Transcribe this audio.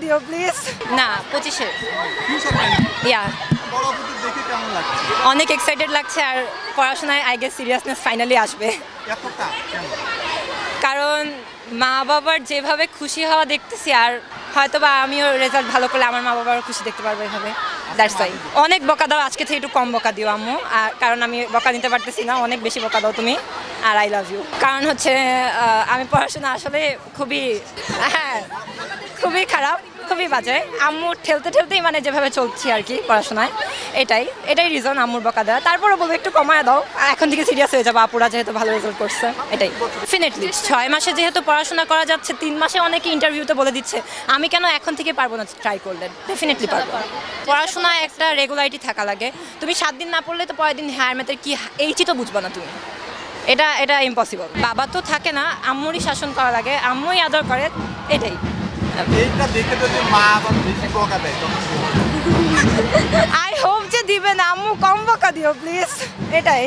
দিও প্লিজ। না 25-এ। ইয়া অনেক এক্সাইটেড লাগছে আর পড়াশোনায় আই গেস সিরিয়াসনেস ফাইনালি আসবে। কারণ মা বাবার যেভাবে খুশি হওয়া দেখতেছি আর হয়তো বা আমিও রেজাল্ট ভালো করলে আমার মা বাবারও খুশি দেখতে পারবো এভাবে। That's why. অনেক বকা দাও, আজকে থেকে একটু কম বকা দিও আম্মু, আর কারণ আমি বকা নিতে পারতেছি না, অনেক বেশি বকা দাও তুমি। আর আই লাভ ইউ। কারণ হচ্ছে আমি পড়াশোনা আসলে খুবই খারাপ, খুবই বাজে। আম্মু ঠেলতেই মানে যেভাবে চলছি আর কি পড়াশোনায়, এটাই রিজন আম্মুর বকা দেওয়া। তারপরে বলবো একটু কমায় দাও, এখন থেকে সিরিয়াস হয়ে যাবো, আপুরা যেহেতু ভালো রেজাল্ট করছে। এটাই ডেফিনেটলি 6 মাসে যেহেতু পড়াশোনা করা যাচ্ছে, 3 মাসে অনেকে ইন্টারভিউতে বলে দিচ্ছে, আমি কেন এখন থেকে পারবো না ট্রাই করলে? ডেফিনেটলি পারবো। পড়াশোনায় একটা রেগুলারিটি থাকা লাগে। তুমি 7 দিন না পড়লে তো পরের দিন হায়ার ম্যাথের কি এইচই তো বুঝবো না তুমি। এটা ইম্পসিবল। বাবা তো থাকে না, আম্মুরই শাসন করা লাগে, আম্মুই আদর করে, এটাই। এইটা দেখে যদি মা আবার বেশি বকা দেয় তখন আই হোপ যে দিবে না, আম্মু কম বকা দিও প্লিজ, এটাই।